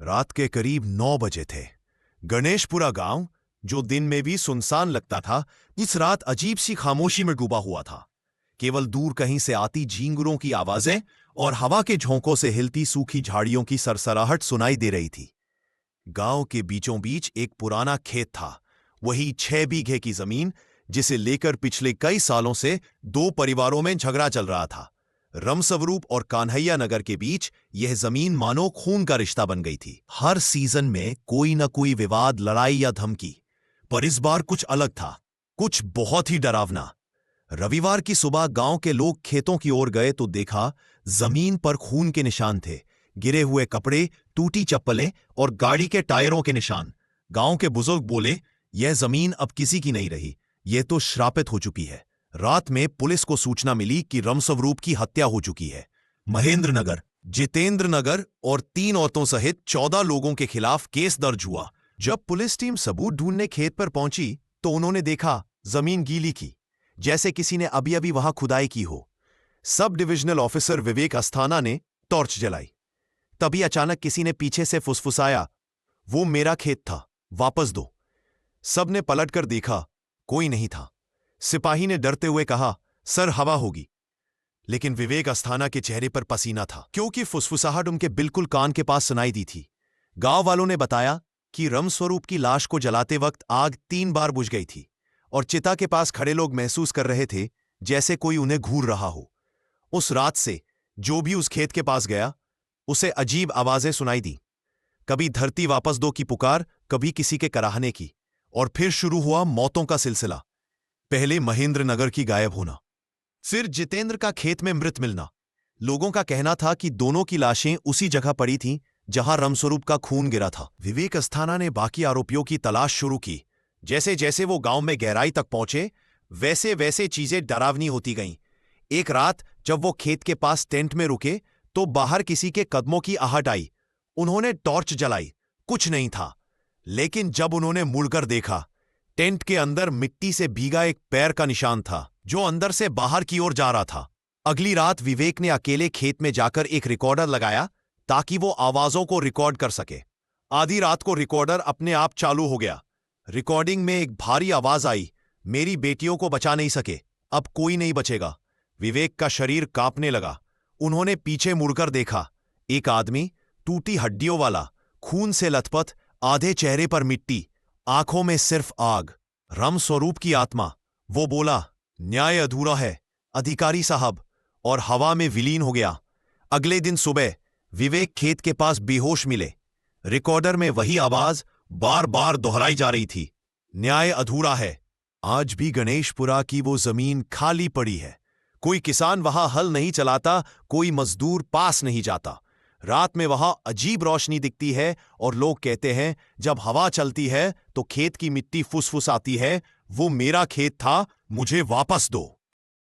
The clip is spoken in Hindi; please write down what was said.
रात के करीब 9 बजे थे। गणेशपुरा गांव, जो दिन में भी सुनसान लगता था, इस रात अजीब सी खामोशी में डूबा हुआ था। केवल दूर कहीं से आती झींगुरों की आवाजें और हवा के झोंकों से हिलती सूखी झाड़ियों की सरसराहट सुनाई दे रही थी। गांव के बीचों बीच एक पुराना खेत था, वही 6 बीघे की जमीन जिसे लेकर पिछले कई सालों से 2 परिवारों में झगड़ा चल रहा था। रमस्वरूप और कान्हैया नगर के बीच यह जमीन मानो खून का रिश्ता बन गई थी। हर सीजन में कोई न कोई विवाद, लड़ाई या धमकी, पर इस बार कुछ अलग था, कुछ बहुत ही डरावना। रविवार की सुबह गांव के लोग खेतों की ओर गए तो देखा जमीन पर खून के निशान थे, गिरे हुए कपड़े, टूटी चप्पलें और गाड़ी के टायरों के निशान। गांव के बुजुर्ग बोले, यह जमीन अब किसी की नहीं रही, यह तो श्रापित हो चुकी है। रात में पुलिस को सूचना मिली कि रमस्वरूप की हत्या हो चुकी है। महेंद्र नगर, जितेंद्र नगर और 3 औरतों सहित 14 लोगों के खिलाफ केस दर्ज हुआ। जब पुलिस टीम सबूत ढूंढने खेत पर पहुंची तो उन्होंने देखा जमीन गीली की, जैसे किसी ने अभी अभी वहां खुदाई की हो। सब डिविजनल ऑफिसर विवेक अस्थाना ने टॉर्च जलाई। तभी अचानक किसी ने पीछे से फुसफुसाया, वो मेरा खेत था, वापस दो। सबने पलटकर देखा, कोई नहीं था। सिपाही ने डरते हुए कहा, सर हवा होगी। लेकिन विवेक अस्थाना के चेहरे पर पसीना था, क्योंकि फुसफुसाहट उनके बिल्कुल कान के पास सुनाई दी थी। गांव वालों ने बताया कि रमस्वरूप की लाश को जलाते वक्त आग 3 बार बुझ गई थी और चिता के पास खड़े लोग महसूस कर रहे थे जैसे कोई उन्हें घूर रहा हो। उस रात से जो भी उस खेत के पास गया, उसे अजीब आवाजें सुनाई दी। कभी धरती वापस दो की पुकार, कभी किसी के कराहने की, और फिर शुरू हुआ मौतों का सिलसिला। पहले महेंद्र नगर की गायब होना, फिर जितेंद्र का खेत में मृत मिलना। लोगों का कहना था कि दोनों की लाशें उसी जगह पड़ी थीं जहां रमस्वरूप का खून गिरा था। विवेक अस्थाना ने बाकी आरोपियों की तलाश शुरू की। जैसे जैसे वो गांव में गहराई तक पहुंचे, वैसे वैसे चीजें डरावनी होती गईं। एक रात जब वो खेत के पास टेंट में रुके तो बाहर किसी के कदमों की आहट आई। उन्होंने टॉर्च जलाई, कुछ नहीं था। लेकिन जब उन्होंने मुड़कर देखा, टेंट के अंदर मिट्टी से भीगा एक पैर का निशान था, जो अंदर से बाहर की ओर जा रहा था। अगली रात विवेक ने अकेले खेत में जाकर एक रिकॉर्डर लगाया ताकि वो आवाजों को रिकॉर्ड कर सके। आधी रात को रिकॉर्डर अपने आप चालू हो गया। रिकॉर्डिंग में एक भारी आवाज आई, मेरी बेटियों को बचा नहीं सके, अब कोई नहीं बचेगा। विवेक का शरीर कांपने लगा। उन्होंने पीछे मुड़कर देखा, एक आदमी, टूटी हड्डियों वाला, खून से लथपथ, आधे चेहरे पर मिट्टी, आंखों में सिर्फ आग। रमस्वरूप की आत्मा। वो बोला, न्याय अधूरा है अधिकारी साहब, और हवा में विलीन हो गया। अगले दिन सुबह विवेक खेत के पास बेहोश मिले। रिकॉर्डर में वही आवाज बार बार दोहराई जा रही थी, न्याय अधूरा है। आज भी गणेशपुरा की वो जमीन खाली पड़ी है। कोई किसान वहां हल नहीं चलाता, कोई मजदूर पास नहीं जाता। रात में वहां अजीब रोशनी दिखती है और लोग कहते हैं जब हवा चलती है तो खेत की मिट्टी फुसफुसाती है, वो मेरा खेत था, मुझे वापस दो।